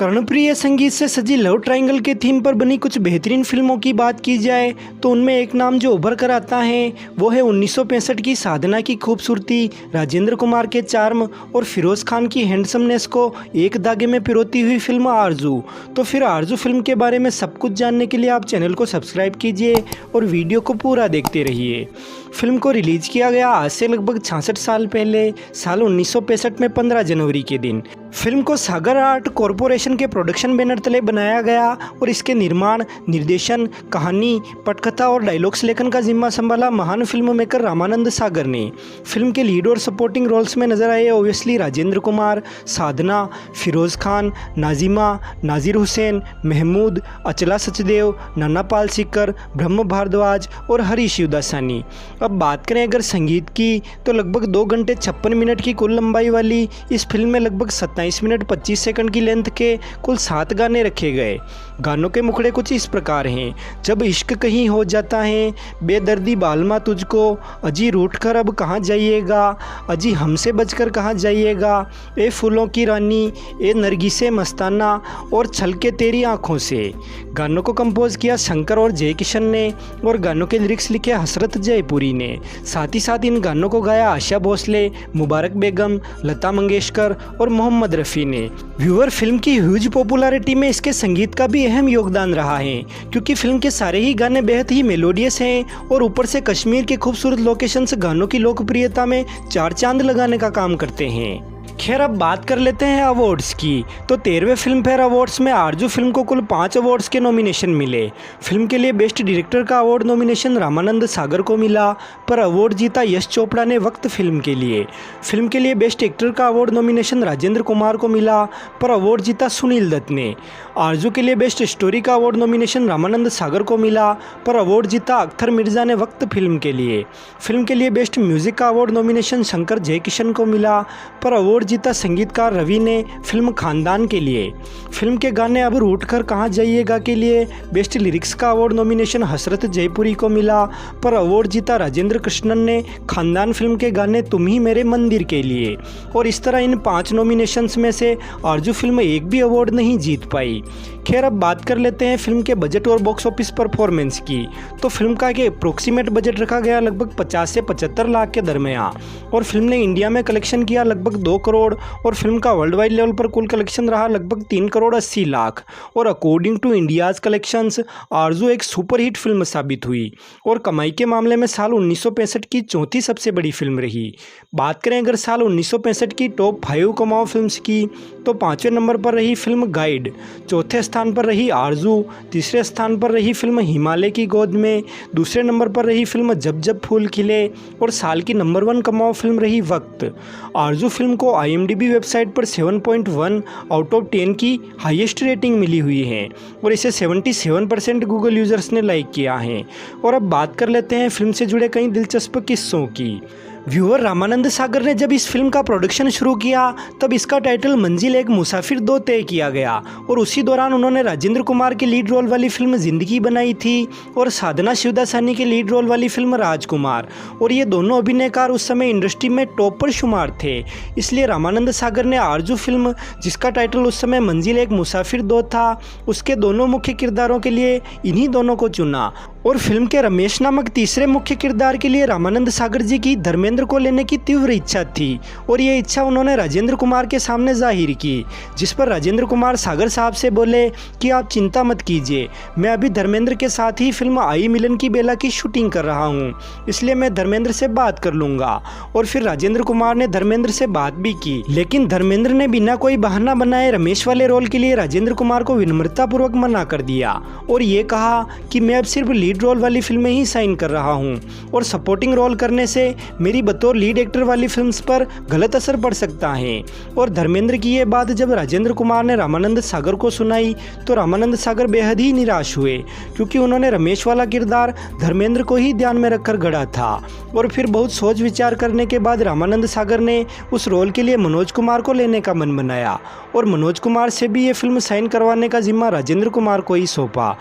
कर्णप्रिय संगीत से सजी लव ट्रायंगल के थीम पर बनी कुछ बेहतरीन फिल्मों की बात की जाए तो उनमें एक नाम जो उभर कर आता है वो है 1965 की साधना की खूबसूरती, राजेंद्र कुमार के चार्म और फिरोज़ खान की हैंडसमनेस को एक धागे में पिरोती हुई फिल्म आरजू। तो फिर आरजू फिल्म के बारे में सब कुछ जानने के लिए आप चैनल को सब्सक्राइब कीजिए और वीडियो को पूरा देखते रहिए। फिल्म को रिलीज किया गया आज से लगभग 66 साल पहले साल 1965 में 15 जनवरी के दिन। फिल्म को सागर आर्ट कॉरपोरेशन के प्रोडक्शन बैनर तले बनाया गया और इसके निर्माण, निर्देशन, कहानी, पटकथा और डायलॉग्स लेखन का जिम्मा संभाला महान फिल्म मेकर रामानंद सागर ने। फिल्म के लीड और सपोर्टिंग रोल्स में नजर आए ओबियसली राजेंद्र कुमार, साधना, फिरोज़ खान, नाजिमा, नाजिर हुसैन, महमूद, अचला सचदेव, नाना पाल सीकर, ब्रह्म भारद्वाज और हरीश शिवदासानी। अब बात करें अगर संगीत की तो लगभग 2 घंटे 56 मिनट की कुल लंबाई वाली इस फिल्म में लगभग 27 मिनट 25 सेकंड की लेंथ के कुल 7 गाने रखे गए। गानों के मुखड़े कुछ इस प्रकार हैं। जब इश्क कहीं हो जाता है, बेदर्दी बालमा तुझको, अजी रूठ कर अब कहाँ जाइएगा, अजी हमसे बचकर कहाँ जाइएगा, ए फूलों की रानी, ए नरगिसे मस्ताना और छलके तेरी आँखों से। गानों को कंपोज किया शंकर और जय किशन ने और गानों के लिरिक्स लिखे हसरत जयपुरी ने। साथ ही साथ इन गानों को गाया आशा भोसले, मुबारक बेगम, लता मंगेशकर और मोहम्मद रफ़ी ने। व्यूअर फिल्म की ह्यूज पॉपुलैरिटी में इसके संगीत का भी अहम योगदान रहा है क्योंकि फिल्म के सारे ही गाने बेहद ही मेलोडियस हैं और ऊपर से कश्मीर के खूबसूरत लोकेशंस गानों की लोकप्रियता में 4 चांद लगाने का काम करते हैं। खैर अब बात कर लेते हैं अवार्ड्स की। तो 13वें फिल्म फेयर अवार्ड्स में आरजू फिल्म को कुल 5 अवार्ड्स के नॉमिनेशन मिले। फिल्म के लिए बेस्ट डायरेक्टर का अवार्ड नॉमिनेशन रामानंद सागर को मिला, पर अवार्ड जीता यश चोपड़ा ने वक्त फिल्म के लिए। फिल्म के लिए बेस्ट एक्टर का अवार्ड नॉमिनेशन राजेंद्र कुमार को मिला, पर अवार्ड जीता सुनील दत्त ने। आरजू के लिए बेस्ट स्टोरी का अवार्ड नॉमिनेशन रामानंद सागर को मिला, पर अवार्ड जीता अख्तर मिर्जा ने वक्त फिल्म के लिए। फिल्म के लिए बेस्ट म्यूजिक का अवार्ड नॉमिनेशन शंकर जयकिशन को मिला, पर अवार्ड जीता संगीतकार रवि ने फिल्म खानदान के लिए। फिल्म के गाने अब रूठ कर कहाँ जाइएगा के लिए बेस्ट लिरिक्स का अवार्ड नॉमिनेशन हसरत जयपुरी को मिला, पर अवार्ड जीता राजेंद्र कृष्णन ने खानदान फिल्म के गाने तुम ही मेरे मंदिर के लिए। और इस तरह इन 5 नॉमिनेशंस में से आरजू फिल्म एक भी अवार्ड नहीं जीत पाई। खैर अब बात कर लेते हैं फिल्म के बजट और बॉक्स ऑफिस परफॉर्मेंस की। तो फिल्म का एक अप्रोक्सीमेट बजट रखा गया लगभग 50 से 75 लाख के दरमियान और फिल्म ने इंडिया में कलेक्शन किया लगभग 2 करोड़ और फिल्म का वर्ल्ड वाइड लेवल पर कुल कलेक्शन रहा लगभग 3 करोड़ 80 लाख। और अकॉर्डिंग टू इंडियाज कलेक्शंस आरजू एक सुपरहिट फिल्म साबित हुई और कमाई के मामले में साल 1965 की चौथी सबसे बड़ी फिल्म रही। बात करें अगर साल 1965 की टॉप 5 कमाओ फिल्म्स की तो 5वें नंबर पर रही फिल्म गाइड, चौथे स्थान पर रही आरजू, तीसरे स्थान पर रही फिल्म हिमालय की गोद में, दूसरे नंबर पर रही फिल्म जब जब फूल खिले और साल की नंबर 1 कमाओ फिल्म रही वक्त। आरजू फिल्म को IMDb वेबसाइट पर 7.1 आउट ऑफ 10 की हाईएस्ट रेटिंग मिली हुई है और इसे 77% गूगल यूजर्स ने लाइक किया है। और अब बात कर लेते हैं फिल्म से जुड़े कई दिलचस्प किस्सों की। व्यूअर रामानंद सागर ने जब इस फिल्म का प्रोडक्शन शुरू किया तब इसका टाइटल मंजिल एक मुसाफिर 2 तय किया गया और उसी दौरान उन्होंने राजेंद्र कुमार की लीड रोल वाली फिल्म जिंदगी बनाई थी और साधना शिवदासानी की लीड रोल वाली फिल्म राजकुमार। और ये दोनों अभिनयकार उस समय इंडस्ट्री में टॉप पर शुमार थे। इसलिए रामानंद सागर ने आरजू फिल्म, जिसका टाइटल उस समय मंजिल एक मुसाफिर 2 था, उसके दोनों मुख्य किरदारों के लिए इन्हीं दोनों को चुना। और फिल्म के रमेश नामक तीसरे मुख्य किरदार के लिए रामानंद सागर जी की धर्मेंद्र को लेने की तीव्र इच्छा थी और ये इच्छा उन्होंने राजेंद्र कुमार के सामने जाहिर की, जिस पर राजेंद्र कुमार सागर साहब से बोले कि आप चिंता मत कीजिए, मैं अभी धर्मेंद्र के साथ ही फिल्म आई मिलन की बेला की शूटिंग कर रहा हूँ, इसलिए मैं धर्मेंद्र से बात कर लूँगा। और फिर राजेंद्र कुमार ने धर्मेंद्र से बात भी की, लेकिन धर्मेंद्र ने बिना कोई बहाना बनाए रमेश वाले रोल के लिए राजेंद्र कुमार को विनम्रतापूर्वक मना कर दिया और ये कहा कि मैं अब सिर्फ लीड रोल वाली फिल्में ही साइन कर रहा हूं और सपोर्टिंग रोल करने से मेरी बतौर लीड एक्टर वाली फिल्म्स पर गलत असर पड़ सकता है। और धर्मेंद्र की ये बात जब राजेंद्र कुमार ने रामानंद सागर को सुनाई तो रामानंद सागर बेहद ही निराश हुए क्योंकि उन्होंने रमेश वाला किरदार धर्मेंद्र को ही ध्यान में रखकर गढ़ा था। और फिर बहुत सोच विचार करने के बाद रामानंद सागर ने उस रोल के लिए मनोज कुमार को लेने का मन बनाया और मनोज कुमार से भी ये फिल्म साइन करवाने का जिम्मा राजेंद्र कुमार को ही सौंपा।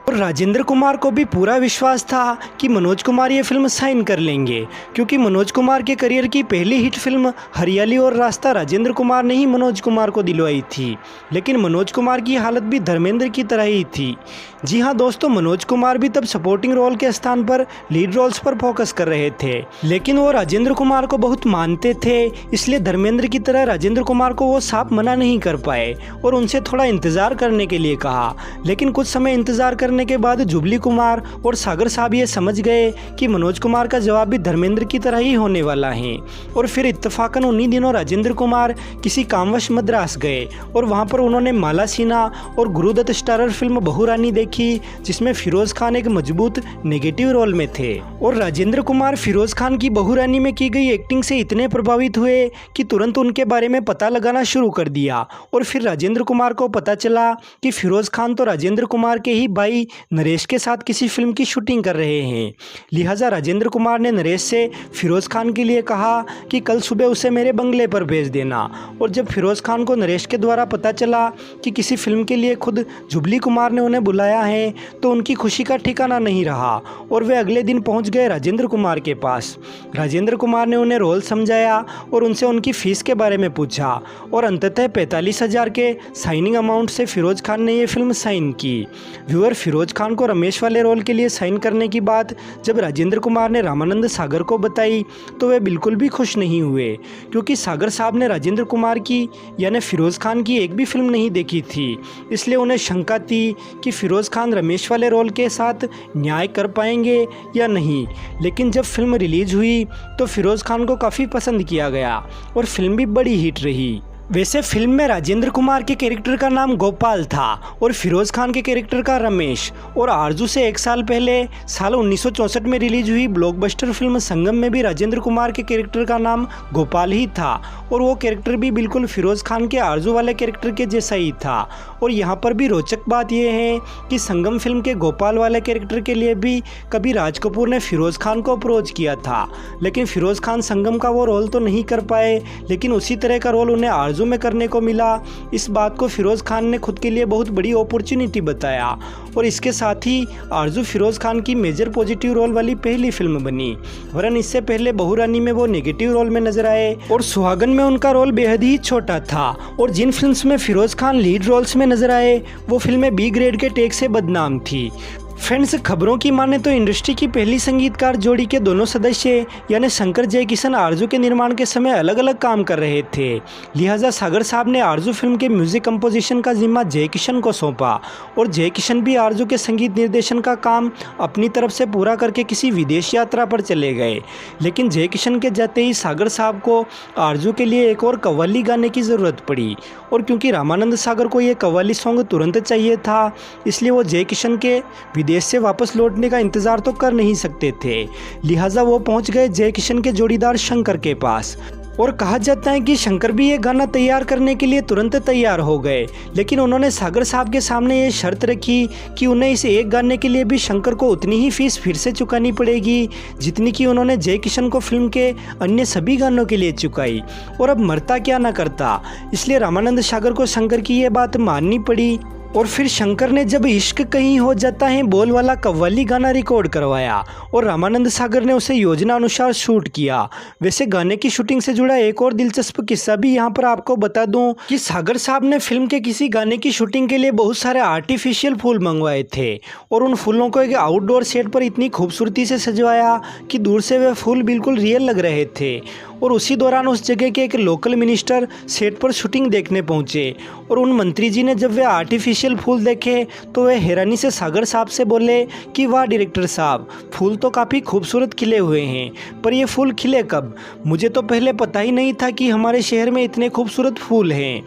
और राजेंद्र कुमार को भी पूरा विश्वास था कि मनोज कुमार ये फिल्म साइन कर लेंगे, क्योंकि मनोज कुमार के करियर की पहली हिट फिल्म हरियाली और रास्ता राजेंद्र कुमार ने ही मनोज कुमार को दिलवाई थी। लेकिन मनोज कुमार की हालत भी धर्मेंद्र की तरह ही थी। जी हाँ दोस्तों, मनोज कुमार भी तब सपोर्टिंग रोल के स्थान पर लीड रोल्स पर फोकस कर रहे थे, लेकिन वो राजेंद्र कुमार को बहुत मानते थे, इसलिए धर्मेंद्र की तरह राजेंद्र कुमार को वो साफ मना नहीं कर पाए और उनसे थोड़ा इंतजार करने के लिए कहा। लेकिन कुछ समय इंतजार करने के बाद जुबली कुमार और सागर साहब ये समझ गए कि मनोज कुमार का जवाब भी धर्मेंद्र की तरह ही होने वाला है, और फिर इत्तेफाकन उन्हीं दिनों राजेंद्र कुमार किसी कामवश मद्रास गए और वहाँ पर उन्होंने माला सिन्हा और गुरुदत्त स्टारर फिल्म बहू रानी देखी, जिसमें फिरोज खान एक मजबूत नेगेटिव रोल में थे। और राजेंद्र कुमार फिरोज खान की बहू रानी में की गई एक्टिंग से इतने प्रभावित हुए कि तुरंत उनके बारे में पता लगाना शुरू कर दिया। और फिर राजेंद्र कुमार को पता चला कि फिरोज खान तो राजेंद्र कुमार के ही भाई नरेश के साथ किसी फिल्म की शूटिंग कर रहे हैं। लिहाजा राजेंद्र कुमार ने नरेश से फिरोज खान के लिए कहा कि कल सुबह उसे मेरे बंगले पर भेज देना। और जब फिरोज खान को नरेश के द्वारा पता चला कि किसी फिल्म के लिए खुद जुबली कुमार ने उन्हें बुलाया है, तो उनकी खुशी का ठिकाना नहीं रहा और वे अगले दिन पहुंच गए राजेंद्र कुमार के पास। राजेंद्र कुमार ने उन्हें रोल समझाया और उनसे उनकी फीस के बारे में पूछा, और अंततः 45,000 के साइनिंग अमाउंट से फिरोज खान ने ये फिल्म साइन की। व्यूअर, फिरोज खान को रमेश वाले रोल के लिए साइन करने की बात जब राजेंद्र कुमार ने रामानंद सागर को बताई तो वे बिल्कुल भी खुश नहीं हुए, क्योंकि सागर साहब ने राजेंद्र कुमार की यानी फिरोज खान की एक भी फिल्म नहीं देखी थी। इसलिए उन्हें शंका थी कि फिरोज खान रमेश वाले रोल के साथ न्याय कर पाएंगे या नहीं। लेकिन जब फिल्म रिलीज हुई तो फिरोज खान को काफ़ी पसंद किया गया और फिल्म भी बड़ी हिट रही। वैसे फिल्म में राजेंद्र कुमार के कैरेक्टर का नाम गोपाल था और फिरोज खान के कैरेक्टर का रमेश। और आरजू से एक साल पहले साल 1964 में रिलीज हुई ब्लॉकबस्टर फिल्म संगम में भी राजेंद्र कुमार के कैरेक्टर का नाम गोपाल ही था, और वो कैरेक्टर भी बिल्कुल फिरोज खान के आरजू वाले कैरेक्टर के जैसा ही था। और यहाँ पर भी रोचक बात यह है कि संगम फिल्म के गोपाल वाले कैरेक्टर के लिए भी कभी राज कपूर ने फिरोज खान को अप्रोच किया था, लेकिन फिरोज खान संगम का वो रोल तो नहीं कर पाए, लेकिन उसी तरह का रोल उन्हें आरजू में करने को मिला। इस बात को फिरोज खान ने खुद के लिए बहुत बड़ी अपॉर्चुनिटी बताया, और इसके साथ ही आरजू फिरोज खान की मेजर पॉजिटिव रोल वाली पहली फिल्म बनी। वरन इससे पहले बहू रानी में वो नेगेटिव रोल में नजर आए और सुहागन में उनका रोल बेहद ही छोटा था। और जिन फिल्म्स में फिरोज खान लीड रोल्स में नजर आए वो फिल्में बी ग्रेड के टैग से बदनाम थी। फ्रेंड्स, खबरों की माने तो इंडस्ट्री की पहली संगीतकार जोड़ी के दोनों सदस्य यानी शंकर जयकिशन आरजू के निर्माण के समय अलग अलग काम कर रहे थे। लिहाजा सागर साहब ने आरजू फिल्म के म्यूजिक कंपोजिशन का जिम्मा जयकिशन को सौंपा, और जयकिशन भी आरजू के संगीत निर्देशन का काम अपनी तरफ से पूरा करके किसी विदेश यात्रा पर चले गए। लेकिन जयकिशन के जाते ही सागर साहब को आरजू के लिए एक और कव्वाली गाने की ज़रूरत पड़ी, और क्योंकि रामानंद सागर को ये कव्वाली सॉन्ग तुरंत चाहिए था, इसलिए वो जयकिशन के विदेश से वापस लौटने का इंतजार तो कर नहीं सकते थे। लिहाजा वो पहुंच गए जयकिशन के जोड़ीदार शंकर के पास, और कहा जाता है कि शंकर भी ये गाना तैयार करने के लिए तुरंत तैयार हो गए। लेकिन उन्होंने सागर साहब के सामने ये शर्त रखी कि उन्हें इस एक गाने के लिए भी शंकर को उतनी ही फीस फिर से चुकानी पड़ेगी जितनी कि उन्होंने जयकिशन को फिल्म के अन्य सभी गानों के लिए चुकाई। और अब मरता क्या ना करता, इसलिए रामानंद सागर को शंकर की ये बात माननी पड़ी। और फिर शंकर ने जब इश्क कहीं हो जाता है बोल वाला कव्वाली गाना रिकॉर्ड करवाया, और रामानंद सागर ने उसे योजना अनुसार शूट किया। वैसे गाने की शूटिंग से जुड़ा एक और दिलचस्प किस्सा भी यहाँ पर आपको बता दूं कि सागर साहब ने फिल्म के किसी गाने की शूटिंग के लिए बहुत सारे आर्टिफिशियल फूल मंगवाए थे, और उन फूलों को एक आउटडोर सेट पर इतनी खूबसूरती से सजवाया कि दूर से वे फूल बिल्कुल रियल लग रहे थे। और उसी दौरान उस जगह के एक लोकल मिनिस्टर सेट पर शूटिंग देखने पहुंचे, और उन मंत्री जी ने जब वे आर्टिफिशियल फूल देखे तो वे हैरानी से सागर साहब से बोले कि वाह डायरेक्टर साहब, फूल तो काफ़ी खूबसूरत खिले हुए हैं, पर ये फूल खिले कब? मुझे तो पहले पता ही नहीं था कि हमारे शहर में इतने खूबसूरत फूल हैं।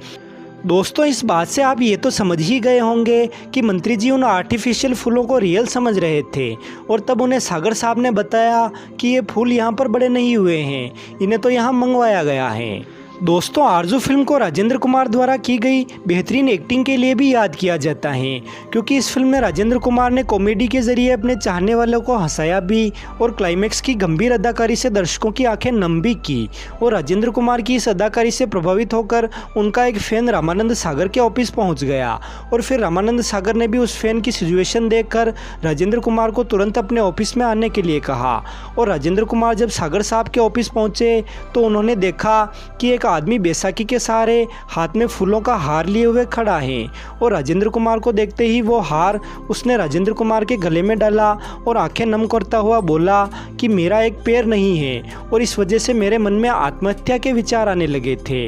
दोस्तों, इस बात से आप ये तो समझ ही गए होंगे कि मंत्री जी उन आर्टिफिशियल फूलों को रियल समझ रहे थे, और तब उन्हें सागर साहब ने बताया कि ये फूल यहाँ पर बड़े नहीं हुए हैं, इन्हें तो यहाँ मंगवाया गया है। दोस्तों, आरजू फिल्म को राजेंद्र कुमार द्वारा की गई बेहतरीन एक्टिंग के लिए भी याद किया जाता है, क्योंकि इस फिल्म में राजेंद्र कुमार ने कॉमेडी के जरिए अपने चाहने वालों को हंसाया भी और क्लाइमैक्स की गंभीर अदाकारी से दर्शकों की आंखें नम भी की। और राजेंद्र कुमार की इस अदाकारी से प्रभावित होकर उनका एक फैन रामानंद सागर के ऑफिस पहुंच गया और फिर रामानंद सागर ने भी उस फैन की सिचुएशन देखकर राजेंद्र कुमार को तुरंत अपने ऑफिस में आने के लिए कहा। और राजेंद्र कुमार जब सागर साहब के ऑफिस पहुंचे तो उन्होंने देखा कि एक आदमी बैसाखी के सहारे हाथ में फूलों का हार लिए हुए खड़ा है। और राजेंद्र कुमार को देखते ही वो हार उसने राजेंद्र कुमार के गले में डाला और आंखें नम करता हुआ बोला कि मेरा एक पैर नहीं है और इस वजह से मेरे मन में आत्महत्या के विचार आने लगे थे।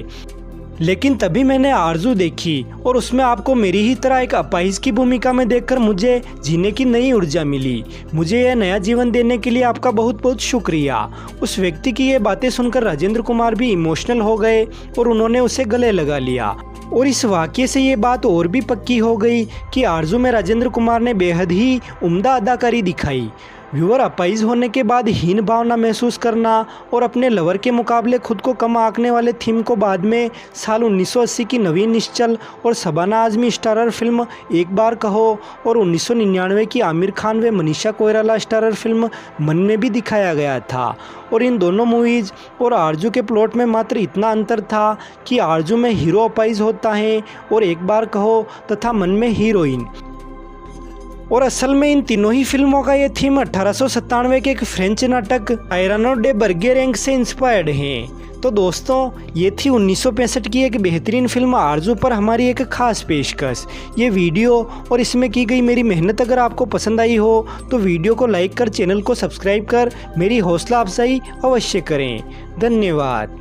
लेकिन तभी मैंने आरजू देखी और उसमें आपको मेरी ही तरह एक अपाहिज की भूमिका में देखकर मुझे जीने की नई ऊर्जा मिली। मुझे यह नया जीवन देने के लिए आपका बहुत बहुत शुक्रिया। उस व्यक्ति की ये बातें सुनकर राजेंद्र कुमार भी इमोशनल हो गए और उन्होंने उसे गले लगा लिया। और इस वाक़ये से ये बात और भी पक्की हो गई कि आरजू में राजेंद्र कुमार ने बेहद ही उम्दा अदाकारी दिखाई। व्यूअर, अपाहिज होने के बाद हीन भावना महसूस करना और अपने लवर के मुकाबले खुद को कम आंकने वाले थीम को बाद में साल 1980 की नवीन निश्चल और शबाना आज़मी स्टारर फिल्म एक बार कहो और 1999 की आमिर खान व मनीषा कोइराला स्टारर फिल्म मन में भी दिखाया गया था। और इन दोनों मूवीज़ और आरजू के प्लॉट में मात्र इतना अंतर था कि आरजू में हीरो अपाहिज होता है और एक बार कहो तथा मन में हीरोइन। और असल में इन तीनों ही फिल्मों का ये थीम 1897 के एक फ्रेंच नाटक आयरानो डे बर्गेरेंग से इंस्पायर्ड है। तो दोस्तों, ये थी 1965 की एक बेहतरीन फिल्म आरजू पर हमारी एक खास पेशकश। ये वीडियो और इसमें की गई मेरी मेहनत अगर आपको पसंद आई हो तो वीडियो को लाइक कर चैनल को सब्सक्राइब कर मेरी हौसला अफजाई अवश्य करें। धन्यवाद।